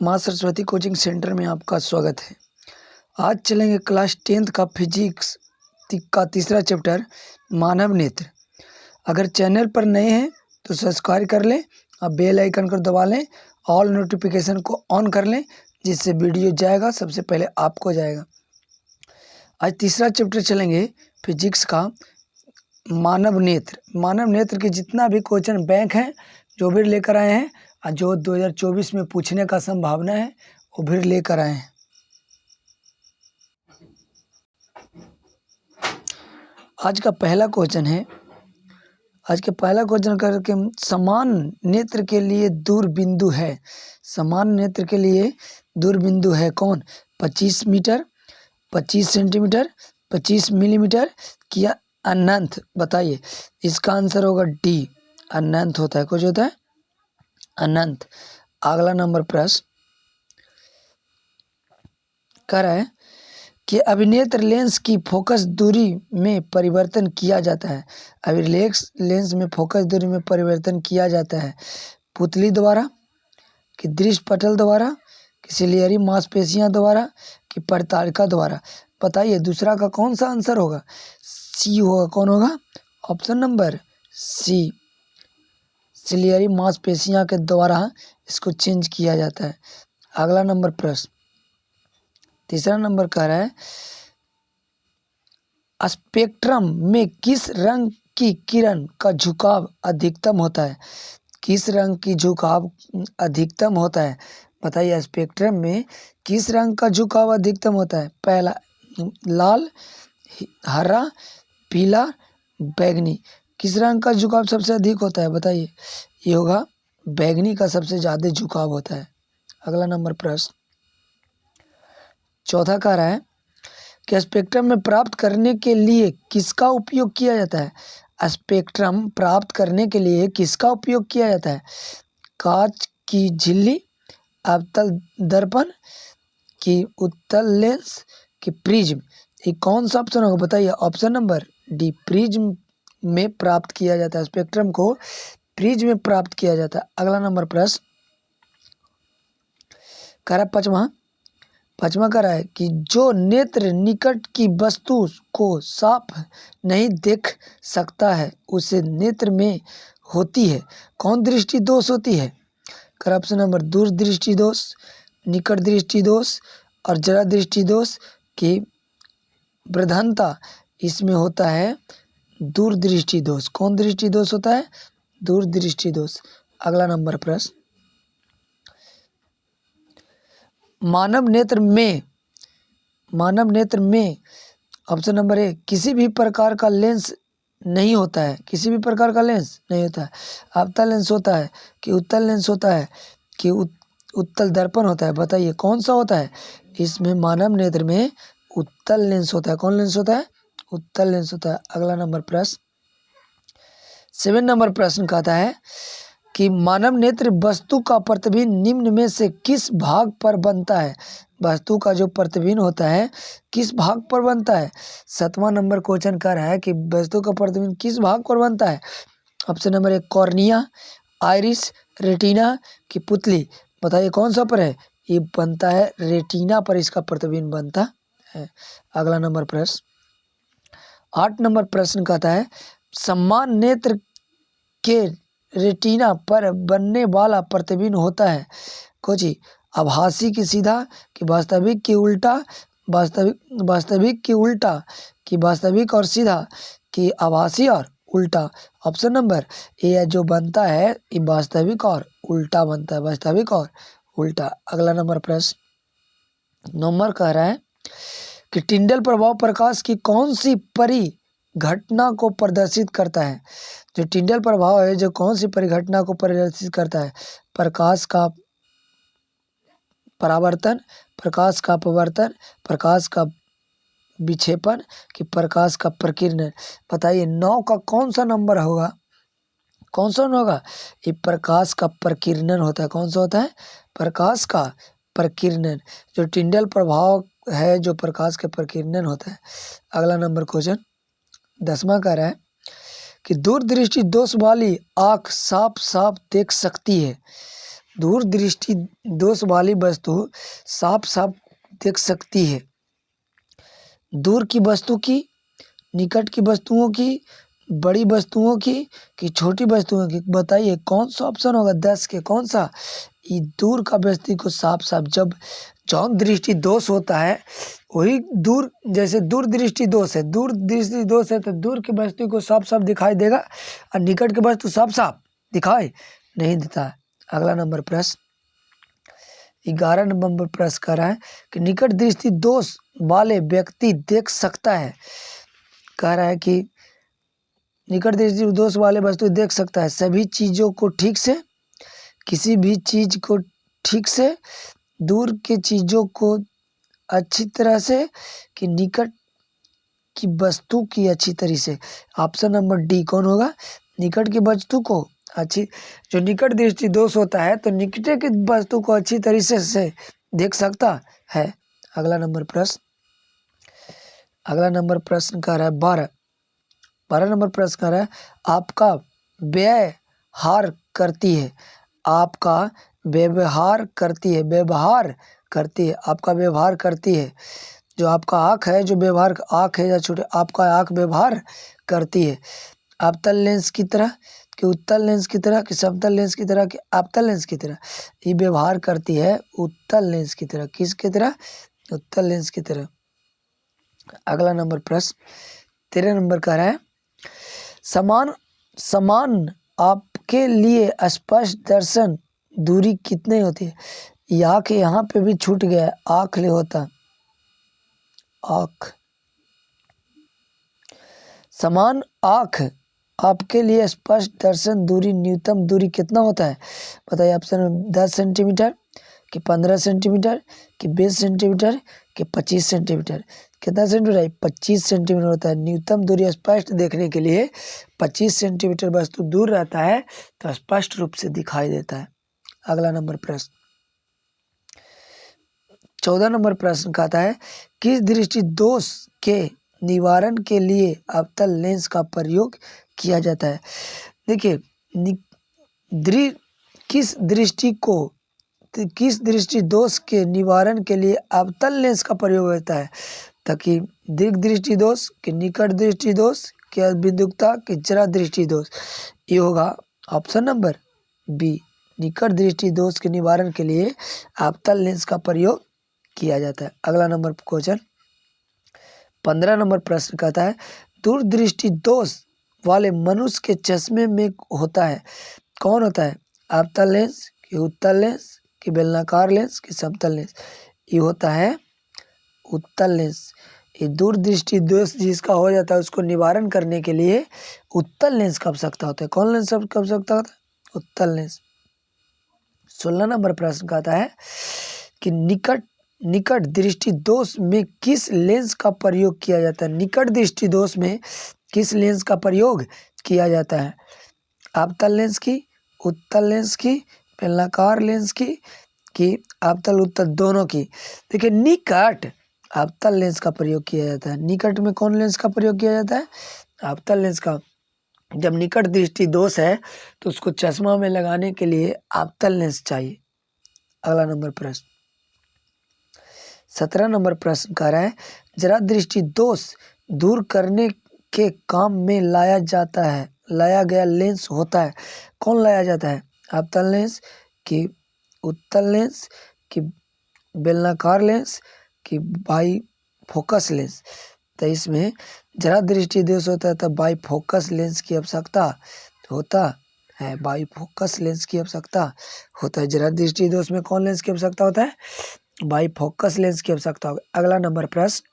माँ Saraswati coaching centre में आपका स्वागत है। आज चलेंगे क्लास 10th का फिजिक्स का तीसरा चैप्टर मानव नेत्र। अगर चैनल पर नए हैं तो सब्सक्राइब कर लें और बेल आइकन को दबा लें, ऑल नोटिफिकेशन को ऑन कर लें, जिससे वीडियो जाएगा सबसे पहले आपको जाएगा। आज तीसरा चैप्टर चलेंगे फिजिक्स का मानव नेत्र। मानव नेत्र के जितना भी क्वेश्चन बैंक हैं जो भी लेकर आए हैं और जो 2024 में पूछने का संभावना है वो भी लेकर आए हैं। आज का पहला क्वेश्चन है, आज का पहला क्वेश्चन करके समान नेत्र के लिए दूर बिंदु है। समान नेत्र के लिए दूर बिंदु है कौन? 25 मीटर, 25 सेंटीमीटर, 25 मिलीमीटर या अनंत? बताइए। इसका आंसर होगा डी, अनंत होता है। कुछ होता है अनंत। अगला नंबर प्रश्न कर रहा है कि अभिनेत्र लेंस की फोकस दूरी में परिवर्तन किया जाता है। अभिलेख लेंस में फोकस दूरी में परिवर्तन किया जाता है पुतली द्वारा, कि दृष्टि पटल द्वारा, कि सिलियरी मांसपेशियां द्वारा, कि पड़तालिका द्वारा? बताइए दूसरा का कौन सा आंसर होगा? सी होगा। कौन होगा? ऑप्शन नंबर सी, सिलियरी मांसपेशियां के द्वारा इसको चेंज किया जाता है। अगला नंबर प्रश्न, तीसरा नंबर कह रहा है स्पेक्ट्रम में किस रंग की किरण का झुकाव अधिकतम होता है? किस रंग की झुकाव अधिकतम होता है? बताइए स्पेक्ट्रम में किस रंग का झुकाव अधिकतम होता है? पहला लाल, हरा, पीला, बैंगनी। किस रंग का झुकाव सबसे अधिक होता है? बताइए। ये होगा बैंगनी का सबसे ज़्यादा झुकाव होता है। अगला नंबर प्रश्न चौथा कह रहा है कि स्पेक्ट्रम में प्राप्त करने के लिए किसका उपयोग किया जाता है? स्पेक्ट्रम प्राप्त करने के लिए किसका उपयोग किया जाता है? कांच की झिल्ली, अवतल दर्पण, की उत्तल लेंस, की प्रिज्म? ये कौन सा ऑप्शन होगा? बताइए। ऑप्शन नंबर डी, प्रिज्म में प्राप्त किया जाता है। स्पेक्ट्रम को प्रिज्म में प्राप्त किया जाता है। अगला नंबर प्रश्न कह रहा है पांचवा कह रहा है कि जो नेत्र निकट की वस्तु को साफ नहीं देख सकता है उसे नेत्र में होती है कौन दृष्टि दोष होती है? कर ऑप्शन नंबर दूर दृष्टि दोष, निकट दृष्टि दोष और जरा दृष्टि दोष की प्रधानता इसमें होता है दूर दृष्टि दोष। कौन दृष्टि दोष होता है? दूर दृष्टि दोष। अगला नंबर प्रश्न मानव नेत्र में ऑप्शन नंबर ए, किसी भी प्रकार का लेंस नहीं होता है। किसी भी प्रकार का लेंस नहीं होता है। अवतल लेंस होता है, कि उत्तल लेंस होता है, कि उत्तल दर्पण होता है? बताइए कौन सा होता है? इसमें मानव नेत्र में उत्तल लेंस होता है। कौन लेंस होता है? उत्तल लेंस होता है। अगला नंबर प्रश्न 7 नंबर प्रश्न कहता है कि मानव नेत्र वस्तु का प्रतिबिंब निम्न में से किस भाग पर बनता है? वस्तु का जो प्रतिबिंब होता है किस भाग पर बनता है? 7वां नंबर क्वेश्चन कह रहा है कि वस्तु का प्रतिबिंब किस भाग पर बनता है? Option number 1 cornea, iris, retina, की पुतली? बताइए कौन सा पर है? ये बनता है रेटिना पर, इसका प्रतिबिंब बनता है। अगला नंबर प्रश्न 8 नंबर प्रश्न कहता है समान नेत्र के रेटिना पर बनने वाला प्रतिबिंब होता है कोची आभासी की सीधा, कि वास्तविक की उल्टा, वास्तविक की उल्टा, कि वास्तविक और सीधा, कि आभासी और उल्टा? ऑप्शन नंबर ए जो बनता है ये वास्तविक और उल्टा बनता है, वास्तविक और उल्टा। अगला नंबर प्रश्न नंबर कह रहा है कि टिंडल प्रभाव प्रकाश की कौन सी परिघटना को प्रदर्शित करता है? जो टिंडल प्रभाव है जो कौन सी परिघटना को प्रदर्शित करता है? प्रकाश का परावर्तन, प्रकाश का अपवर्तन, प्रकाश का विक्षेपण, कि प्रकाश का प्रकीर्णन? बताइए 9 का कौन सा नंबर होगा? कौन सा होगा? ये प्रकाश का प्रकीर्णन होता है। कौन सा होता है? प्रकाश का प्रकीर्णन। जो टिंडल प्रभाव है जो प्रकाश के प्रकीर्णन होता है। अगला नंबर क्वेश्चन 10वां कह रहा है कि दूरदृष्टि दोष वाली आँख साफ साफ देख सकती है दूर दृष्टि दोष वाली वस्तु साफ साफ देख सकती है। दूर की वस्तु की, निकट की वस्तुओं की, बड़ी वस्तुओं की कि छोटी वस्तुओं की, बताइए कौन सा ऑप्शन होगा 10 के कौन सा। ये दूर का वस्तु को साफ साफ, जब जौन दृष्टि दोष होता है वही दूर, जैसे दूर दृष्टि दोष है, दूर दृष्टि दोष है तो दूर की वस्तु को साफ साफ दिखाई देगा और निकट की वस्तु साफ साफ दिखाई नहीं देता है। अगला नंबर प्रश्न 11 नंबर प्रश्न कर रहा है कि निकट दृष्टि दोष वाले व्यक्ति देख सकता है। कह रहा है कि निकट दृष्टि दोष वाले वस्तु देख सकता है सभी चीज़ों को ठीक से, किसी भी चीज़ को ठीक से, दूर के चीज़ों को अच्छी तरह से, कि निकट की वस्तु की अच्छी तरह से। ऑप्शन नंबर डी कौन होगा, निकट की वस्तु को अच्छी, जो निकट दृष्टि दोष होता है तो निकट की वस्तु को अच्छी तरीके से देख सकता है। अगला नंबर प्रश्न कह रहा है 12 नंबर प्रश्न कह रहा है आपका व्यवहार करती है, आपका व्यवहार करती है, व्यवहार करती है, आपका व्यवहार करती है। जो आपका आँख है, जो व्यवहार आँख है या छोटे, आपका आँख व्यवहार करती है अवतल लेंस की तरह, कि उत्तल लेंस की तरह, कि समतल लेंस की तरह, कि अवतल लेंस की तरह। ये व्यवहार करती है उत्तल लेंस की तरह, किसकी तरह, उत्तल लेंस की तरह। अगला नंबर प्रश्न 13 नंबर का है समान आपके लिए स्पष्ट दर्शन दूरी कितने होती है। यहाँ पे भी छूट गया है, आँख ले होता, आँख, समान आँख आपके लिए स्पष्ट दर्शन दूरी न्यूनतम दूरी कितना होता है, बताइए। ऑप्शन 10 सेंटीमीटर, कि 15 सेंटीमीटर, कि 20 सेंटीमीटर, कि 25 सेंटीमीटर। कितना सेंटीमीटर, 25 सेंटीमीटर होता है। न्यूनतम दूरी स्पष्ट देखने के लिए 25 सेंटीमीटर वस्तु दूर रहता है तो स्पष्ट रूप से दिखाई देता है। अगला नंबर प्रश्न 14 नंबर प्रश्न कहता है किस दृष्टि दोष के निवारण के लिए अवतल लेंस का प्रयोग किया जाता है। देखिए किस दृष्टि दोष के निवारण के लिए अवतल लेंस का प्रयोग होता है, ताकि दीर्घ दृष्टि दोष, कि निकट दृष्टि दोष, कि बिंदुकता, कि जरा दृष्टि दोष। ये होगा ऑप्शन नंबर बी, निकट दृष्टि दोष के निवारण के लिए अवतल लेंस का प्रयोग किया जाता है। अगला नंबर क्वेश्चन 15 नंबर प्रश्न कहता है दूरदृष्टि दोष वाले मनुष्य के चश्मे में होता है, कौन होता है, अवतल लेंस, कि उत्तल लेंस, कि बेलनाकार लेंस, कि समतल लेंस। ये होता है उत्तल लेंस। ये दूरदृष्टि दोष जिसका हो जाता है उसको निवारण करने के लिए उत्तल लेंस का आवश्यकता होता है। कौन लेंस का आवश्यकता होता है, उत्तल लेंस। 16 नंबर प्रश्न कहता है कि निकट दृष्टि दोष में किस लेंस का प्रयोग किया जाता है। निकट दृष्टि दोष में किस लेंस का प्रयोग किया जाता है, अवतल लेंस की, उत्तल लेंस की, बेलनाकार लेंस की, कि अवतल उत्तल दोनों की। देखिए निकट अवतल लेंस का प्रयोग किया जाता है। निकट में कौन लेंस का प्रयोग किया जाता है, अवतल लेंस का। जब निकट दृष्टि दोष है तो उसको चश्मा में लगाने के लिए अवतल लेंस चाहिए। अगला नंबर प्रश्न 17 नंबर प्रश्न कह रहा है जरा दृष्टि दोष दूर करने के काम में लाया गया लेंस होता है, कौन लाया जाता है, अवतल लेंस, कि उत्तल लेंस, कि बेलनाकार लेंस, कि बाई फोकस लेंस। तो इसमें जरा दृष्टि दोष होता है तो बाई फोकस लेंस की आवश्यकता होता है, बाई फोकस लेंस की आवश्यकता होता है। जरा दृष्टि दोष में कौन लेंस की आवश्यकता होता है, बाई फोकस लेंस की आवश्यकता होगी। अगला नंबर प्रश्न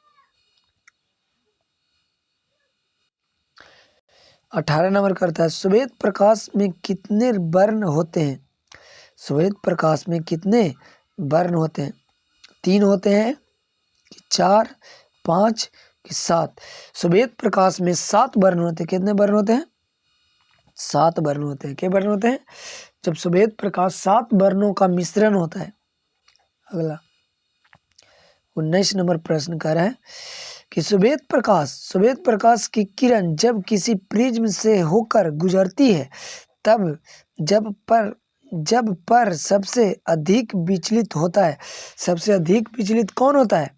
18 नंबर करता है श्वेत प्रकाश में कितने वर्ण होते हैं। श्वेत प्रकाश में कितने वर्ण होते हैं, 3 होते हैं, कि 4, 5, कि 7। श्वेत प्रकाश में 7 वर्ण होते हैं। कितने वर्ण होते हैं, 7 वर्ण होते हैं। क्या वर्ण होते हैं, जब श्वेत प्रकाश 7 वर्णों का मिश्रण होता है। अगला 19 नंबर प्रश्न कह रहा है कि श्वेत प्रकाश की किरण जब किसी प्रिज्म से होकर गुजरती है तब जब पर सबसे अधिक विचलित होता है, सबसे अधिक विचलित कौन होता है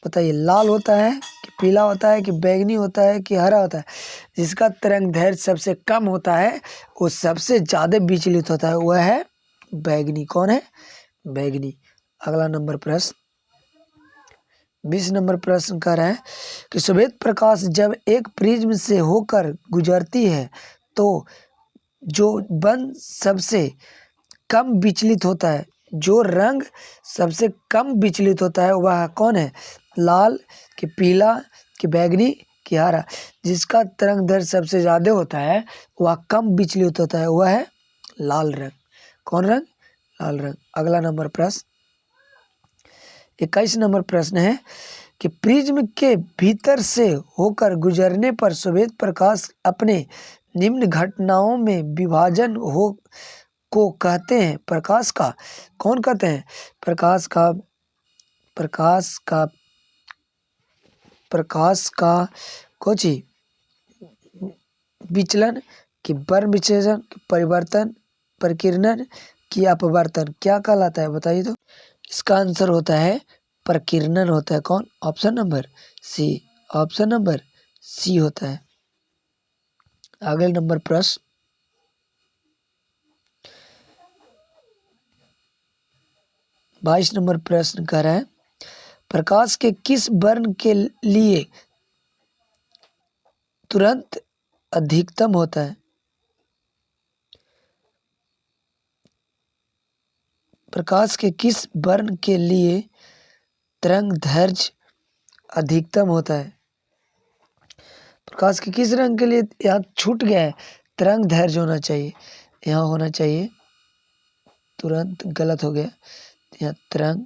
बताइए? लाल होता है कि पीला होता है कि बैंगनी होता है कि हरा होता है? जिसका तरंग दैर्घ्य सबसे कम होता है वो सबसे ज़्यादा विचलित होता है, वह है बैंगनी। कौन है? बैंगनी। अगला नंबर प्रश्न 20 नंबर प्रश्न कह रहा है कि श्वेत प्रकाश जब एक प्रिज्म से होकर गुजरती है तो जो बन सबसे कम विचलित होता है, जो रंग सबसे कम विचलित होता है वह कौन है? लाल कि पीला कि बैंगनी कि हरा? जिसका तरंग दैर्घ्य सबसे ज़्यादा होता है वह कम विचलित होता है, वह है लाल रंग। कौन रंग? लाल रंग। अगला नंबर प्रश्न 21 नंबर प्रश्न है कि प्रिज्म के भीतर से होकर गुजरने पर श्वेत प्रकाश अपने निम्न घटनाओं में विभाजन हो को कहते हैं प्रकाश का? कौन कहते हैं? प्रकाश का कोची विचलन कि वर्ण विच्छेदन कि परिवर्तन प्रकीर्णन कि अपवर्तन क्या कहलाता है बताइए? तो इसका आंसर होता है प्रकीर्णन होता है। कौन? Option number C. Option number C होता है। अगले नंबर प्रश्न 22 नंबर प्रश्न कर रहा है प्रकाश के किस वर्ण के लिए तुरंत अधिकतम होता है? प्रकाश के किस वर्ण के लिए तरंग दैर्घ्य अधिकतम होता है? प्रकाश के किस रंग के लिए यहाँ छूट गया है, तरंग दैर्घ्य होना चाहिए, यहाँ होना चाहिए, तुरंत गलत हो गया, यहाँ तरंग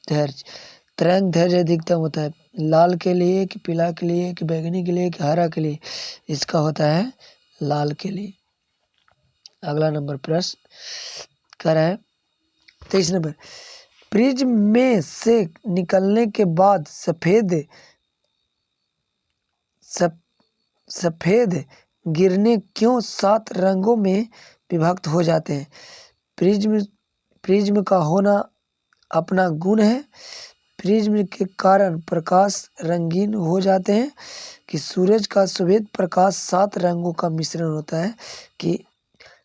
दैर्घ्य। तरंग दैर्घ्य अधिकतम होता है लाल के लिए कि पीला के लिए कि बैंगनी के लिए कि हरा के लिए? इसका होता है लाल के लिए। अगला नंबर प्रश्न क्या है 23 नंबर प्रिज्म में से निकलने के बाद सफेद गिरने क्यों 7 रंगों में विभक्त हो जाते हैं? प्रिज्म का होना अपना गुण है, प्रिज्म के कारण प्रकाश रंगीन हो जाते हैं कि सूरज का श्वेत प्रकाश 7 रंगों का मिश्रण होता है कि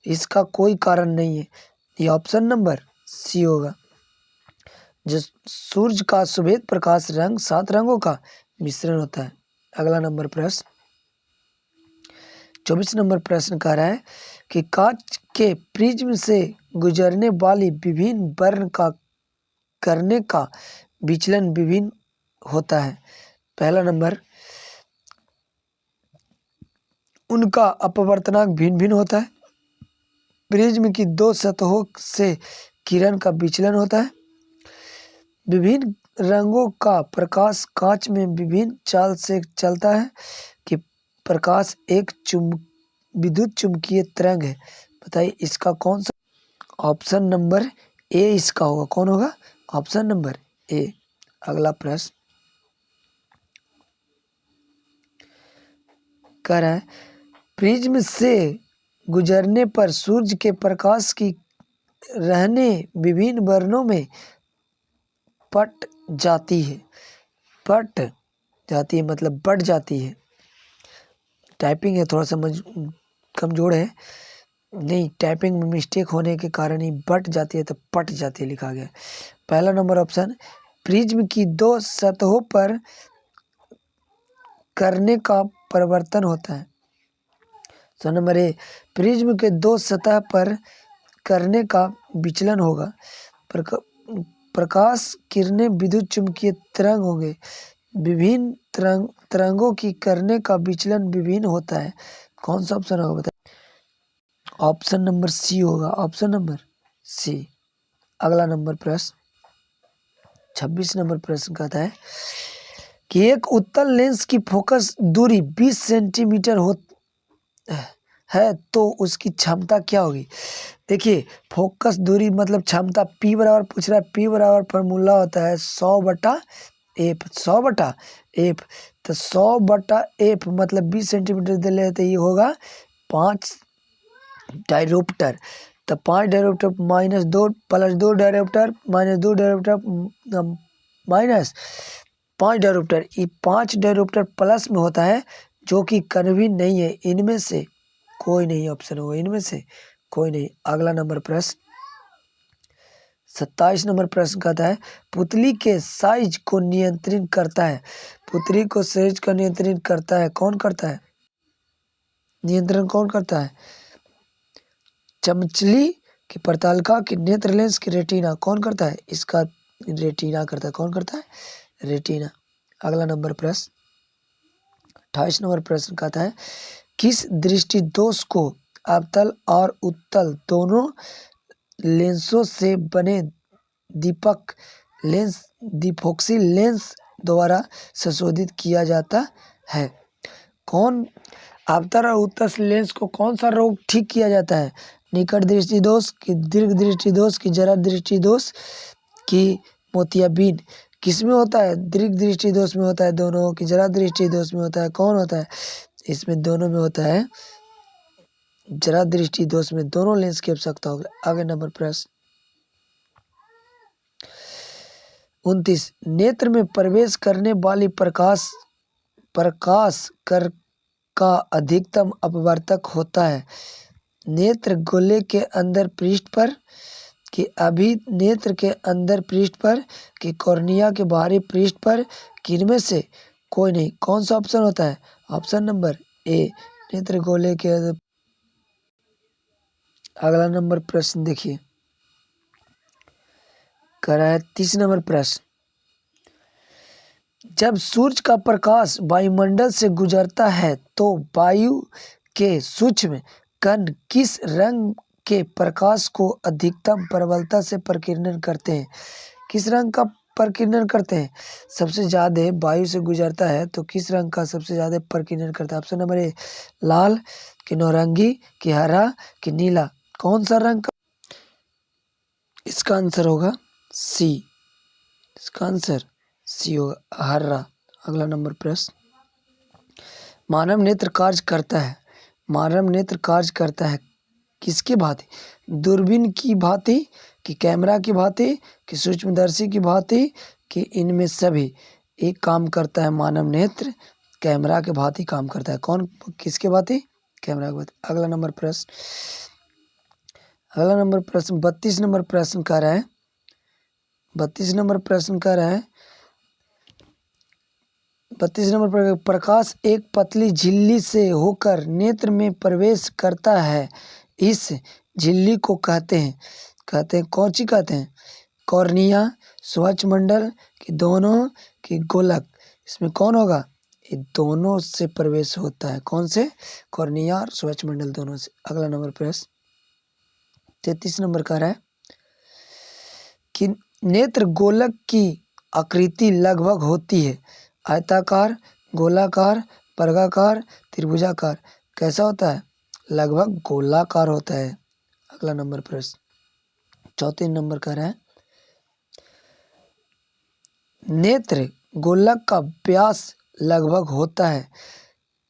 इसका कोई कारण नहीं है? ये ऑप्शन नंबर सी होगा। जो सूरज का श्वेत प्रकाश रंग 7 रंगों का मिश्रण होता है। अगला नंबर प्रश्न 24 नंबर प्रश्न कह रहा है कि कांच के प्रिज्म से गुजरने वाली विभिन्न वर्ण का करने का विचलन विभिन्न होता है। पहला नंबर उनका अपवर्तनांक भिन्न भिन्न होता है। प्रिज्म की 2 सतहों से किरण का विचलन होता है। विभिन्न रंगों का प्रकाश कांच में विभिन्न चाल से चलता है कि प्रकाश एक विद्युत चुम्बकीय तरंग है। बताइए इसका कौन सा? ऑप्शन नंबर ए इसका होगा। कौन होगा? Option number A. अगला प्रश्न कह रहा है प्रिज्म से गुजरने पर सूर्य के प्रकाश की रहने विभिन्न वर्णों में पट जाती है। पट जाती है मतलब बढ़ जाती है। टाइपिंग है थोड़ा सा कमजोर है, नहीं टाइपिंग में मिस्टेक होने के कारण ही बट जाती है तो पट जाती है लिखा गया। पहला नंबर ऑप्शन प्रिज्म की 2 सतहों पर करने का परिवर्तन होता है। तो नंबर ए प्रिज्म के 2 सतह पर करने का विचलन होगा। प्रकाश किरणें विद्युत चुम्बकीय तरंग होंगे। विभिन्न तरंगों की करने का विचलन विभिन्न होता है। कौन सा ऑप्शन होगा बताइए? ऑप्शन नंबर सी होगा। Option number C. अगला नंबर प्रश्न 26 नंबर प्रश्न कहता है कि एक उत्तल लेंस की फोकस दूरी 20 सेंटीमीटर है तो उसकी क्षमता क्या होगी? देखिए फोकस दूरी मतलब क्षमता P बराबर पूछ रहा है। P बराबर फॉर्मूला होता है 100/F। 100/F तो 100/f मतलब 20 सेंटीमीटर दे लेते ये होगा 5 डायरोप्टर। तो 5 डायरोप्टर -2 +2 डायरोप्टर -2 डायरोप्टर माइनस 5 डायरोप्टर, ये 5 डायरोप्टर प्लस में होता है जो कि कभी नहीं है, इनमें से कोई नहीं ऑप्शन होगा, इनमें से कोई नहीं। अगला नंबर प्रश्न 27 नंबर प्रश्न कहता है पुतली के साइज को नियंत्रित करता है। पुतली को साइज का नियंत्रित करता है कौन करता है? नियंत्रण कौन करता है? चमचली की पड़तालिका की नेत्र लेंस की रेटिना कौन करता है? इसका रेटिना करता है। कौन करता है? रेटिना। अगला नंबर प्रश्न 28 नंबर प्रश्न कहता है किस दृष्टि दोष को अवतल और उत्तल दोनों लेंसों से बने दीपक लेंस दिफोक्सी लेंस द्वारा संशोधित किया जाता है? कौन अवतल और उत्तल लेंस को कौन सा रोग ठीक किया जाता है? निकट दृष्टि दोष की, दीर्घ दृष्टि दोष की, जरा दृष्टि दोष की, मोतियाबिंद किसमें होता है? दीर्घ दृष्टि दोष में होता है दोनों की, जरा दृष्टि दोष में होता है कौन होता है? इसमें दोनों में होता है, जरा दृष्टि दोष में दोनों लेंस की आवश्यकता होगी। आगे नंबर प्रश्न 29 नेत्र में प्रवेश करने वाली प्रकाश कर का अधिकतम अपवर्तक होता है नेत्र गोले के अंदर पृष्ठ पर कि अभिनेत्र के अंदर पृष्ठ पर कि कॉर्निया के बाहरी पृष्ठ पर, किनमें से कोई नहीं। कौन सा ऑप्शन होता है? ऑप्शन नंबर ए नेत्र गोले के अंदर। अगला नंबर प्रश्न देखिए, कर रहा है 30 नंबर प्रश्न जब सूर्य का प्रकाश वायुमंडल से गुजरता है तो वायु के सूक्ष्म कण किस रंग के प्रकाश को अधिकतम प्रबलता से प्रकीर्णन करते हैं? किस रंग का प्रकीर्णन करते हैं? सबसे ज़्यादा वायु से गुजरता है तो किस रंग का सबसे ज़्यादा प्रकीर्णन करता है? ऑप्शन नंबर ए लाल, कि नारंगी, कि हरा, कि नीला। कौन सा रंग का? इसका आंसर होगा सी। इसका आंसर सी होगा, हरा। अगला नंबर प्रश्न मानव नेत्र कार्य करता है। मानव नेत्र कार्य करता है किसकी भांति? दूरबीन की भांति, कि कैमरा की भांति, कि सूक्ष्मदर्शी की भांति, कि इनमें सभी एक काम करता है मानव नेत्र कैमरा के भांति काम करता है। कौन किसके भांति? कैमरा के भांति। अगला नंबर प्रश्न 32 नंबर प्रश्न कह रहा है 32 नंबर प्रश्न कह रहा है 32 नंबर पर प्रकाश एक पतली झिल्ली से होकर नेत्र में प्रवेश करता है, इस झिल्ली को कहते हैं कौन सी कहते हैं? कॉर्निया, स्वच्छमंडल, कि दोनों, कि गोलक। इसमें कौन होगा? ये दोनों से प्रवेश होता है। कौन से? कॉर्निया और स्वच्छमंडल दोनों से। अगला नंबर प्रश्न 33 नंबर का है कि नेत्र गोलक की आकृति लगभग होती है आयताकार, गोलाकार, वर्गाकार, त्रिभुजाकार। कैसा होता है? लगभग गोलाकार होता है। अगला नंबर प्रश्न 34 नंबर का है नेत्र गोलक का व्यास लगभग होता है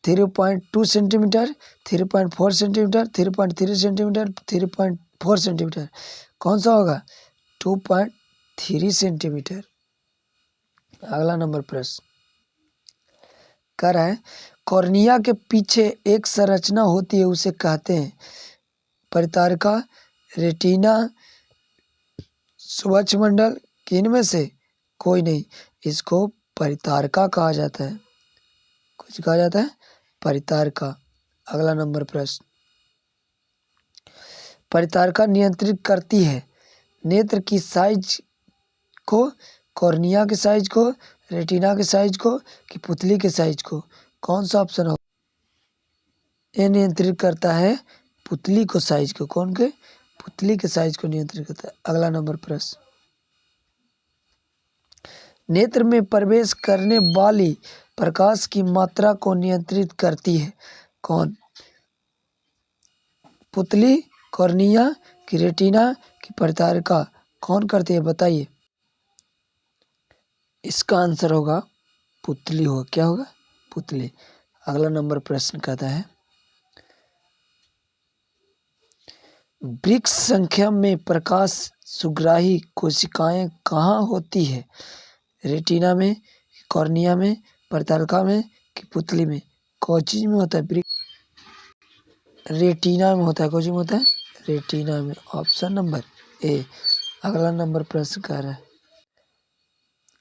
3.2 सेंटीमीटर, 3.4 सेंटीमीटर, 3.3 सेंटीमीटर, 3.4 सेंटीमीटर। कौन सा होगा? 2.3 सेंटीमीटर। अगला नंबर प्रश्न कह रहा है कॉर्निया के पीछे एक संरचना होती है, उसे कहते हैं परितारिका, रेटिना, स्वच्छमंडल, कि इनमें से कोई नहीं। इसको परितारिका कहा जाता है। कुछ कहा जाता है परितारिका। अगला नंबर प्रश्न परितारिका नियंत्रित करती है नेत्र की साइज को, कॉर्निया के साइज को, रेटिना के साइज को, कि पुतली के साइज को। कौन सा ऑप्शन हो? ये नियंत्रित करता है पुतली को साइज को। कौन के? पुतली के साइज को नियंत्रित करता है। अगला नंबर प्रश्न नेत्र में प्रवेश करने वाली प्रकाश की मात्रा को नियंत्रित करती है कौन? पुतली, कॉर्निया, की रेटिना, की परितारिका। कौन करती है बताइए? इसका आंसर होगा पुतली होगा। क्या होगा? पुतले। अगला नंबर प्रश्न कहता है वृक्क संख्या में प्रकाश सुग्राही कोशिकाएं कहाँ होती है? रेटिना में, कॉर्निया में, प्रतारका में कि पुतली में? कौन चीज में होता है वृक्क? रेटिना में होता है। कौन चीज में होता है? रेटिना में। Option number A. अगला नंबर प्रश्न कह रहा है,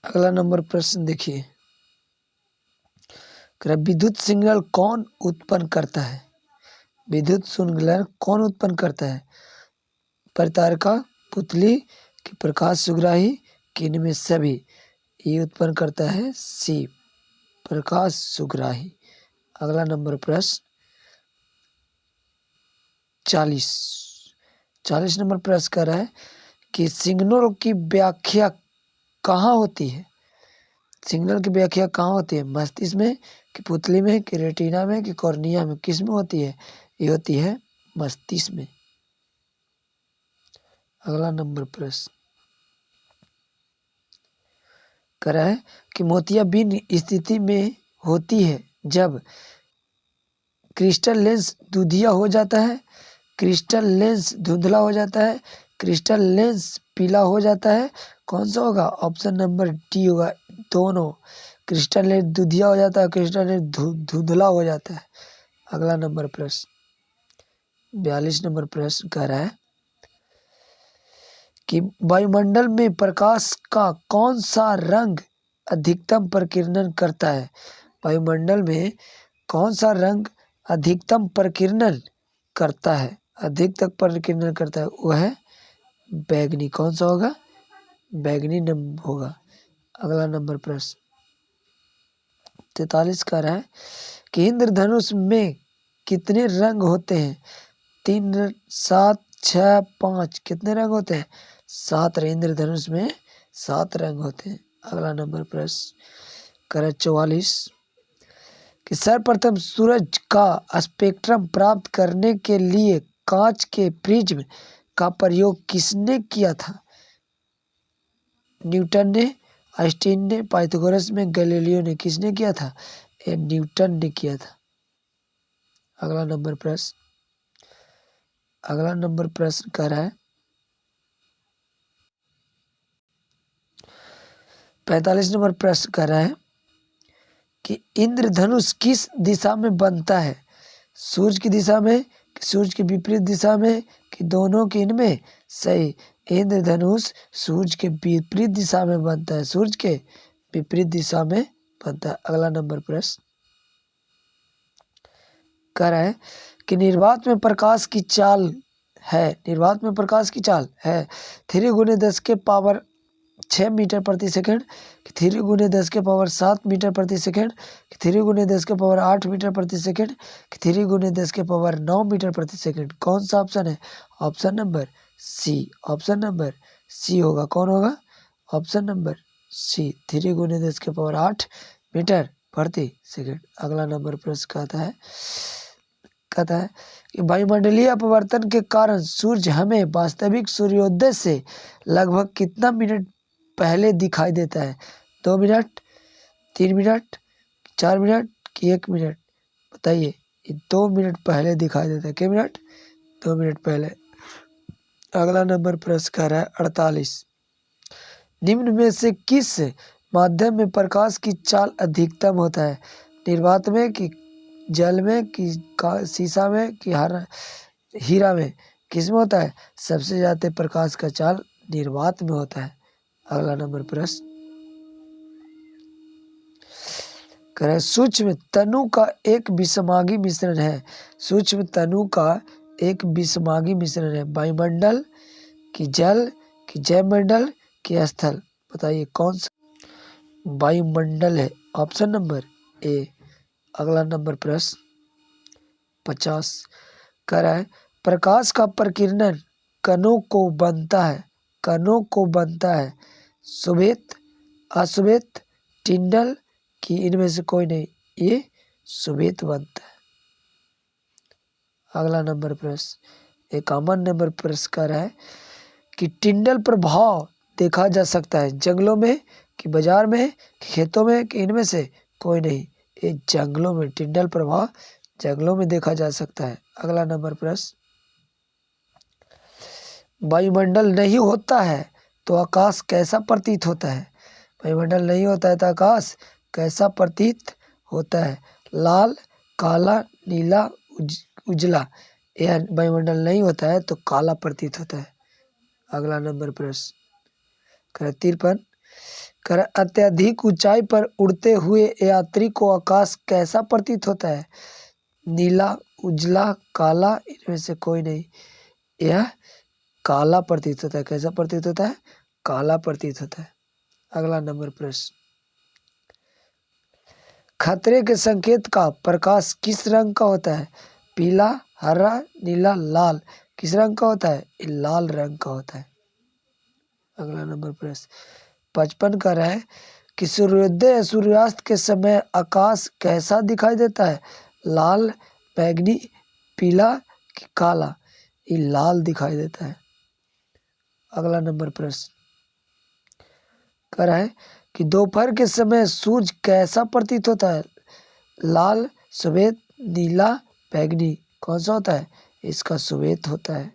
अगला नंबर प्रश्न देखिए, विद्युत सिग्नल कौन उत्पन्न करता है? विद्युत सिग्नल कौन उत्पन्न करता है? प्रतारका, पुतली कि प्रकाश सुग्राही कि इनमें सभी? ये उत्पन्न करता है सी, प्रकाश सुग्राही। अगला नंबर प्रश्न 40 नंबर प्रश्न कर रहा है कि सिग्नल की व्याख्या कहाँ होती है? सिग्नल की व्याख्या कहाँ होती है? मस्तिष्क में कि पुतली में कि रेटिना में कि कॉर्निया में? किस में होती है? ये होती है मस्तिष्क में। अगला नंबर प्रश्न कह रहा है कि मोतियाबिंद स्थिति में होती है जब क्रिस्टल लेंस दूधिया हो जाता है, क्रिस्टल लेंस धुंधला हो जाता है, क्रिस्टल लेंस पीला हो जाता है। कौन सा होगा? ऑप्शन नंबर डी होगा, दोनों। क्रिस्टल लेंस दूधिया हो जाता है, क्रिस्टल लेंस धुंधला हो जाता है। अगला नंबर प्रश्न 42 नंबर प्रश्न कह रहा है कि वायुमंडल में प्रकाश का कौन सा रंग अधिकतम प्रकीर्णन करता है? वायुमंडल में कौन सा रंग अधिकतम प्रकीर्णन करता है? अधिकतम प्रकीर्णन करता है वो है बैगनी। कौन सा होगा? बैगनी नंबर होगा। अगला नंबर प्रश्न 43 का रहा है कि इंद्रधनुष में कितने रंग होते हैं? 3, 7, 6, 5। कितने रंग होते हैं? 7। इंद्रधनुष में 7 रंग होते हैं। अगला नंबर प्रश्न करें 44 कि सर्वप्रथम सूरज का स्पेक्ट्रम प्राप्त करने के लिए कांच के प्रिज्म का प्रयोग किसने किया था? न्यूटन ने, आइंस्टीन ने, पाइथागोरस में, गैलीलियो ने? किसने किया था? ये न्यूटन ने किया था। अगला नंबर प्रश्न कह रहा है 45 नंबर प्रश्न कह रहा है कि इंद्रधनुष किस दिशा में बनता है? सूर्य की दिशा में कि सूर्य के विपरीत दिशा में कि दोनों के? इनमें सही। इंद्रधनुष सूर्य के विपरीत दिशा में बनता है। सूर्य के विपरीत दिशा में बनता है। अगला नंबर प्रश्न कह रहा है कि निर्वात में प्रकाश की चाल है, निर्वात में प्रकाश की चाल है 3 × 10 के पावर 6 मीटर प्रति सेकंड, 3 × 10 के पावर 7 मीटर प्रति सेकंड, 3 × 10 के पावर 8 मीटर प्रति सेकंड, 3 × 10 के पावर 9 मीटर प्रति सेकंड? कौन सा ऑप्शन है? Option number C. Option number C होगा। कौन होगा? ऑप्शन नंबर सी, 3 × 10 के पावर 8 मीटर प्रति सेकंड। अगला नंबर प्रश्न कहता है कि वायुमंडलीय अपवर्तन के कारण सूर्य हमें वास्तविक सूर्योदय से लगभग कितना मिनट पहले दिखाई देता है? 2 मिनट, 3 मिनट, 4 मिनट कि 1 मिनट? बताइए। ये 2 मिनट पहले दिखाई देता है। कितने मिनट? 2 मिनट पहले। अगला नंबर प्रश्न कह रहा है 48 निम्न में से किस माध्यम में प्रकाश की चाल अधिकतम होता है? निर्वात में कि जल में कि शीशा में कि हीरा में? किस में होता है? सबसे ज्यादा प्रकाश का चाल निर्वात में होता है। अगला नंबर प्रश्न करें सूक्ष्म तनु का एक विषमागी मिश्रण है। सूक्ष्म तनु का एक विषमागी मिश्रण है। वायुमंडल कि जल कि जैवमंडल कि स्थल? बताइए कौन सा वायुमंडल है? Option number A. अगला नंबर प्रश्न 50 कह रहा है प्रकाश का प्रकीर्णन कणों को बनता है, कणों को बनता है सुभेत, अशुभेत, टिंडल कि इनमें से कोई नहीं? ये सुभेत बनता है। अगला नंबर प्रश्न 51 नंबर प्रश्न कह रहा है कि टिंडल प्रभाव देखा जा सकता है जंगलों में कि बाजार में कि खेतों में कि इनमें से कोई नहीं? ये जंगलों में, टिंडल प्रभाव जंगलों में देखा जा सकता है। अगला नंबर प्रश्न, वायुमंडल नहीं होता है तो आकाश कैसा प्रतीत होता है? वायुमंडल नहीं होता है तो आकाश कैसा प्रतीत होता है? लाल, काला, नीला, उजला। यह वायुमंडल नहीं होता है तो काला प्रतीत होता है। अगला नंबर प्रश्न, कर 53, कर अत्यधिक ऊंचाई पर उड़ते हुए यात्री को आकाश कैसा प्रतीत होता है? नीला, उजला, काला, इनमें से कोई नहीं। यह काला प्रतीत होता है। कैसा प्रतीत होता है? काला प्रतीत होता है। अगला नंबर प्रश्न, खतरे के संकेत का प्रकाश किस रंग का होता है? पीला, हरा, नीला, लाल। किस रंग का होता है? ये लाल रंग का होता है। अगला नंबर प्रश्न 55 का है कि सूर्योदय सूर्यास्त के समय आकाश कैसा दिखाई देता है? लाल, बैंगनी, पीला कि काला? ये लाल दिखाई देता है। अगला नंबर प्रश्न कर है कि दोपहर के समय सूरज कैसा प्रतीत होता है? लाल, सफेद, नीला, बैंगनी। कौन सा होता है? इसका श्वेत होता है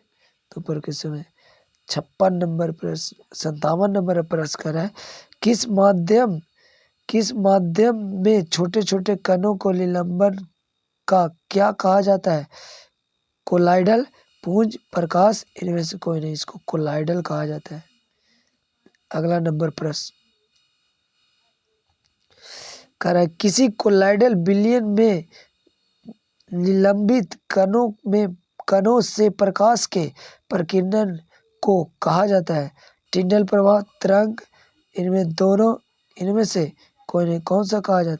दोपहर के समय। 56 नंबर प्रश्न 57 नंबर प्रश्न कर है किस माध्यम में छोटे छोटे कणों को निलंबन का क्या कहा जाता है? कोलाइडल, पुंज, प्रकाश, इनमें से कोई नहीं। इसको कोलाइडल कहा जाता है। अगला नंबर प्रश्न कर है किसी कोलाइडल विलयन में निलंबित कणों से प्रकाश के प्रकीर्णन को कहा जाता है? टिंडल प्रभाव, तरंग, इनमें से कोई नहीं। कौन सा कहा जाता है?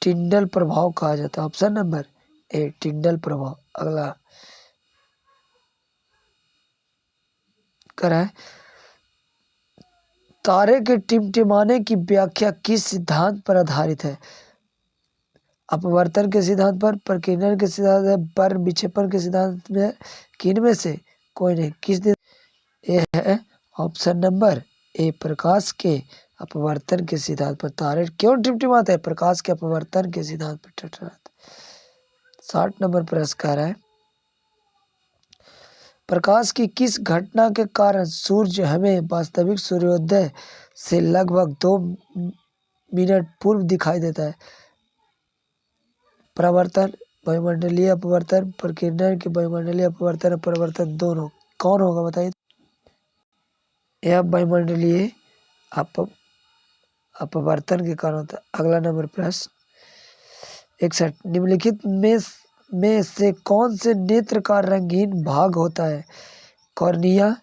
टिंडल प्रभाव कहा जाता है। ऑप्शन नंबर ए, टिंडल प्रभाव। अगला कर है तारे के टिमटिमाने की व्याख्या किस सिद्धांत पर आधारित है? अपवर्तन के सिद्धांत पर, प्रकीर्णन के सिद्धांत है, पर विक्षेपण के सिद्धांत में, किन में से कोई नहीं। किस दिन? ये है ऑप्शन नंबर ए, प्रकाश के अपवर्तन के सिद्धांत पर। तारे क्यों टिमटिमाते हैं? प्रकाश के अपवर्तन के सिद्धांत पर टिमटिमाते। 60 नंबर प्रश्न कह रहा है प्रकाश की किस घटना के कारण सूर्य हमें वास्तविक सूर्योदय से लगभग 2 मिनट पूर्व दिखाई देता है? परावर्तन, वायुमंडलीय अपवर्तन, प्रकीर्णन के वायुमंडलीय अपवर्तन और परावर्तन दोनों। कौन होगा बताइए? यह वायुमंडलीय अपवर्तन के कारण होता है। अगला नंबर प्रश्न 61, निम्नलिखित में से कौन से नेत्र का रंगहीन भाग होता है? कॉर्निया,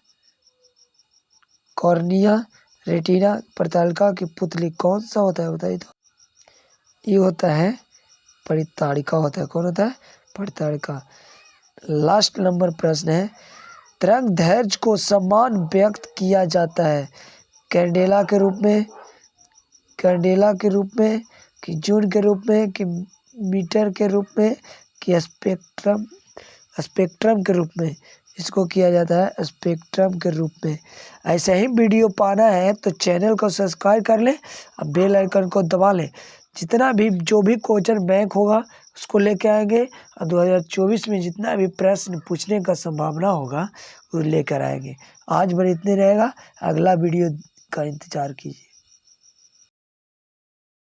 रेटिना, परितालिका की पुतली। कौन सा होता है बताइए तो? ये होता है परिताड़िका होता है। कौन होता है? परिताड़िका। लास्ट नंबर प्रश्न है तरंग दैर्ध्य को समान व्यक्त किया जाता है कैंडेला के रूप में, कि जून के रूप में, कि मीटर के रूप में, कि स्पेक्ट्रम के रूप में? इसको किया जाता है स्पेक्ट्रम के रूप में। ऐसे ही वीडियो पाना है तो चैनल को सब्सक्राइब कर लें और बेल आइकन को दबा लें। जितना भी जो भी क्वेश्चन बैंक होगा उसको लेके आएंगे और 2024 में जितना भी प्रश्न पूछने का संभावना होगा वो लेकर आएंगे। आज भर इतने रहेगा, अगला वीडियो का इंतज़ार कीजिए।